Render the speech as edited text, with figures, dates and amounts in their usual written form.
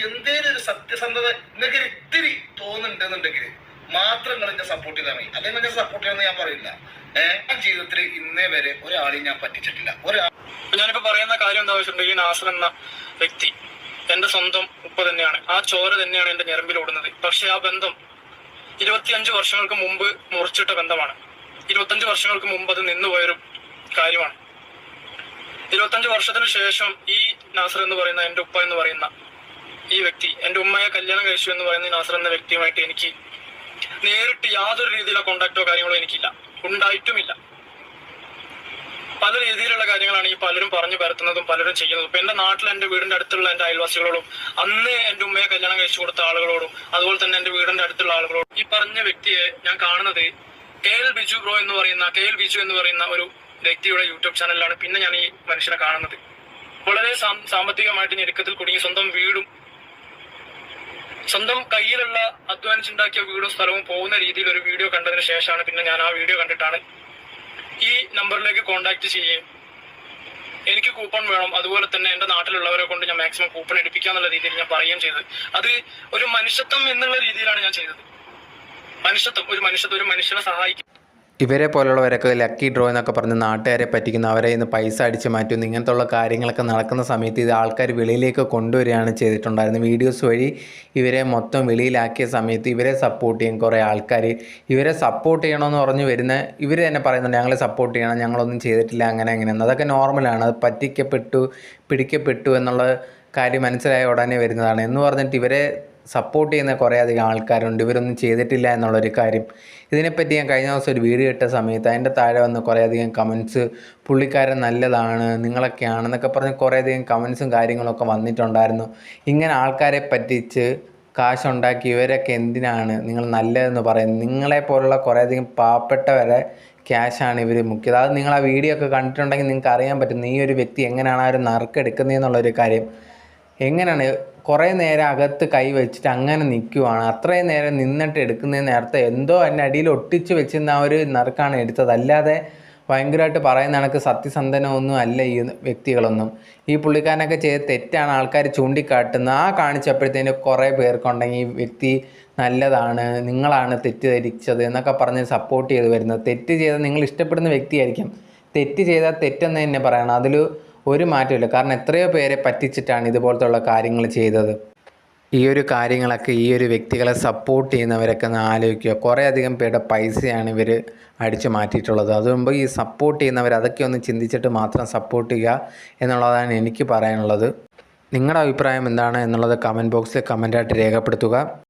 എന്തേലും ഒരു സത്യസന്ധത നിങ്ങൾക്ക് ഇത്തിരി തോന്നുന്നുണ്ടെന്നുണ്ടെങ്കിൽ മാത്രം നിങ്ങൾ എന്നെ സപ്പോർട്ട് ചെയ്താൽ മതി. അല്ലെങ്കിൽ എന്നെ സപ്പോർട്ട് ചെയ്യുമെന്ന് ഞാൻ പറയില്ല. ജീവിതത്തിൽ ഇന്നേ വരെ ഒരാളെയും ഞാൻ പറ്റിച്ചിട്ടില്ല. ഞാനിപ്പോ പറയുന്ന കാര്യം എന്താ വെച്ചിട്ടുണ്ടെങ്കിൽ, നാസർ എന്ന വ്യക്തി എന്റെ സ്വന്തം ഉപ്പ തന്നെയാണ്. ആ ചോര തന്നെയാണ് എന്റെ ഞരമ്പിൽ ഓടുന്നത്. പക്ഷെ ആ ബന്ധം 25 വർഷങ്ങൾക്ക് മുമ്പ് മുറിച്ചിട്ട ബന്ധമാണ്. 25 വർഷങ്ങൾക്ക് മുമ്പ് അത് നിന്നുപോയൊരു കാര്യമാണ്. 25 വർഷത്തിന് ശേഷം ഈ നാസർ എന്ന് പറയുന്ന എന്റെ ഉപ്പ എന്ന് പറയുന്ന ഈ വ്യക്തി എന്റെ ഉമ്മയെ കല്യാണം കഴിച്ചു എന്ന് പറയുന്ന നാസർ എന്ന വ്യക്തിയുമായിട്ട് എനിക്ക് നേരിട്ട് യാതൊരു രീതിയിലുള്ള കോണ്ടാക്റ്റോ കാര്യങ്ങളോ എനിക്കില്ല, ഉണ്ടായിട്ടുമില്ല. പല രീതിയിലുള്ള കാര്യങ്ങളാണ് ഈ പലരും പറഞ്ഞു പരത്തുന്നതും പലരും ചെയ്യുന്നതും. ഇപ്പൊ എന്റെ നാട്ടിൽ എന്റെ വീടിന്റെ അടുത്തുള്ള എന്റെ അയൽവാസികളോടും അന്ന് എന്റെ ഉമ്മയെ കല്യാണം കഴിച്ചു കൊടുത്ത ആളുകളോടും അതുപോലെ തന്നെ എന്റെ വീടിന്റെ അടുത്തുള്ള ആളുകളോടും ഈ പറഞ്ഞ വ്യക്തിയെ ഞാൻ കാണുന്നത് KL ബിജു എന്ന് പറയുന്ന ഒരു വ്യക്തിയുടെ യൂട്യൂബ് ചാനലിലാണ് പിന്നെ ഞാൻ ഈ മനുഷ്യനെ കാണുന്നത്. വളരെ സാമ്പത്തികമായിട്ട് ഞെരുക്കത്തിൽ കുടുങ്ങി സ്വന്തം കയ്യിലുള്ള അധ്വാനിച്ചുണ്ടാക്കിയ വീടും സ്ഥലവും പോകുന്ന രീതിയിൽ ഒരു വീഡിയോ കണ്ടതിന് ശേഷമാണ് പിന്നെ ഞാൻ ആ വീഡിയോ കണ്ടിട്ടാണ് ഈ നമ്പറിലേക്ക് കോണ്ടാക്ട് ചെയ്യുകയും എനിക്ക് കൂപ്പൺ വേണം, അതുപോലെ തന്നെ എന്റെ നാട്ടിലുള്ളവരെ കൊണ്ട് ഞാൻ മാക്സിമം കൂപ്പൺ എടുപ്പിക്കാന്നുള്ള രീതിയിൽ ഞാൻ പറയുകയും ചെയ്തത്. അത് ഒരു മനുഷ്യത്വം എന്നുള്ള രീതിയിലാണ് ഞാൻ ചെയ്തത്. ഒരു മനുഷ്യനെ സഹായിക്കും. ഇവരെ പോലുള്ളവരൊക്കെ ലക്കി ഡ്രോ എന്നൊക്കെ പറഞ്ഞ് നാട്ടുകാരെ പറ്റിക്കുന്ന, അവരെ ഇന്ന് പൈസ അടിച്ച് മാറ്റുന്നു, ഇങ്ങനത്തുള്ള കാര്യങ്ങളൊക്കെ നടക്കുന്ന സമയത്ത് ഇത് ആൾക്കാർ വെളിയിലേക്ക് കൊണ്ടുവരികയാണ് ചെയ്തിട്ടുണ്ടായിരുന്നത്. വീഡിയോസ് വഴി ഇവരെ മൊത്തം വെളിയിലാക്കിയ സമയത്ത് ഇവരെ സപ്പോർട്ട് ചെയ്യും കുറേ ആൾക്കാർ. ഇവരെ സപ്പോർട്ട് ചെയ്യണമെന്ന് പറഞ്ഞ് വരുന്ന ഇവർ തന്നെ പറയുന്നുണ്ട്, ഞങ്ങളെ സപ്പോർട്ട് ചെയ്യണം, ഞങ്ങളൊന്നും ചെയ്തിട്ടില്ല, അങ്ങനെയെന്ന്. അതൊക്കെ നോർമലാണ്. അത് പിടിക്കപ്പെട്ടു എന്നുള്ള കാര്യം മനസ്സിലായ ഉടനെ വരുന്നതാണ്. എന്ന് പറഞ്ഞിട്ട് ഇവരെ സപ്പോർട്ട് ചെയ്യുന്ന കുറേ അധികം ആൾക്കാരുണ്ട്, ഇവരൊന്നും ചെയ്തിട്ടില്ല എന്നുള്ളൊരു കാര്യം. ഇതിനെപ്പറ്റി ഞാൻ കഴിഞ്ഞ ദിവസം ഒരു വീഡിയോ ഇട്ട സമയത്ത് അതിൻ്റെ താഴെ വന്ന് കുറേ അധികം കമൻസ്, പുള്ളിക്കാരൻ നല്ലതാണ്, നിങ്ങളൊക്കെയാണെന്നൊക്കെ പറഞ്ഞ് കുറേ അധികം കമൻസും കാര്യങ്ങളൊക്കെ വന്നിട്ടുണ്ടായിരുന്നു. ഇങ്ങനെ ആൾക്കാരെ പറ്റിച്ച് കാശുണ്ടാക്കി ഇവരൊക്കെ എന്തിനാണ് നിങ്ങൾ നല്ലതെന്ന് പറയുന്നത്? നിങ്ങളെപ്പോലുള്ള കുറേ അധികം പാവപ്പെട്ടവരെ ക്യാഷാണ് ഇവർ മുക്കിയത്. അത് നിങ്ങൾ ആ വീഡിയോ ഒക്കെ കണ്ടിട്ടുണ്ടെങ്കിൽ നിങ്ങൾക്ക് അറിയാൻ പറ്റും ഈ ഒരു വ്യക്തി എങ്ങനെയാണ് ആ ഒരു നറുക്കെടുക്കുന്നതെന്നുള്ളൊരു കാര്യം. എങ്ങനെയാണ് കുറേ നേരം അകത്ത് കൈ വെച്ചിട്ട് അങ്ങനെ നിൽക്കുവാണ്. അത്രയും നേരം നിന്നിട്ട് എടുക്കുന്നതിന് നേരത്തെ എന്തോ അതിൻ്റെ അടിയിൽ ഒട്ടിച്ച് വെച്ചിരുന്ന ആ ഒരു നറുക്കാണ് എടുത്തത്. അല്ലാതെ ഭയങ്കരമായിട്ട് പറയുന്ന കണക്ക് സത്യസന്ധനമൊന്നും അല്ല ഈ വ്യക്തികളൊന്നും. ഈ പുള്ളിക്കാരനൊക്കെ ചെയ്ത് തെറ്റാണ് ആൾക്കാർ ചൂണ്ടിക്കാട്ടുന്നത്. ആ കാണിച്ചപ്പോഴത്തേന് കുറേ പേർക്കുണ്ടെങ്കിൽ ഈ വ്യക്തി നല്ലതാണ്, നിങ്ങളാണ് തെറ്റിദ്ധരിച്ചത് എന്നൊക്കെ പറഞ്ഞ് സപ്പോർട്ട് ചെയ്ത് വരുന്നത്. തെറ്റ് ചെയ്താൽ നിങ്ങൾ ഇഷ്ടപ്പെടുന്ന വ്യക്തിയായിരിക്കും, തെറ്റ് ചെയ്താൽ തെറ്റെന്ന് തന്നെ പറയണം. അതിൽ ഒരു മാറ്റമില്ല. കാരണം എത്രയോ പേരെ പറ്റിച്ചിട്ടാണ് ഇതുപോലത്തുള്ള കാര്യങ്ങൾ ചെയ്തത്. ഈ ഒരു കാര്യങ്ങളൊക്കെ ഈ ഒരു വ്യക്തികളെ സപ്പോർട്ട് ചെയ്യുന്നവരൊക്കെ ഒന്ന് ആലോചിക്കുക. കുറേ അധികം പേരുടെ പൈസയാണ് ഇവർ അടിച്ചു മാറ്റിയിട്ടുള്ളത്. അതുകൊണ്ട് ഈ സപ്പോർട്ട് ചെയ്യുന്നവർ അതൊക്കെ ഒന്ന് ചിന്തിച്ചിട്ട് മാത്രം സപ്പോർട്ട് ചെയ്യുക എന്നുള്ളതാണ് എനിക്ക് പറയാനുള്ളത്. നിങ്ങളുടെ അഭിപ്രായം എന്താണ് എന്നുള്ളത് കമൻറ്റ് ബോക്സിൽ കമൻറ്റായിട്ട് രേഖപ്പെടുത്തുക.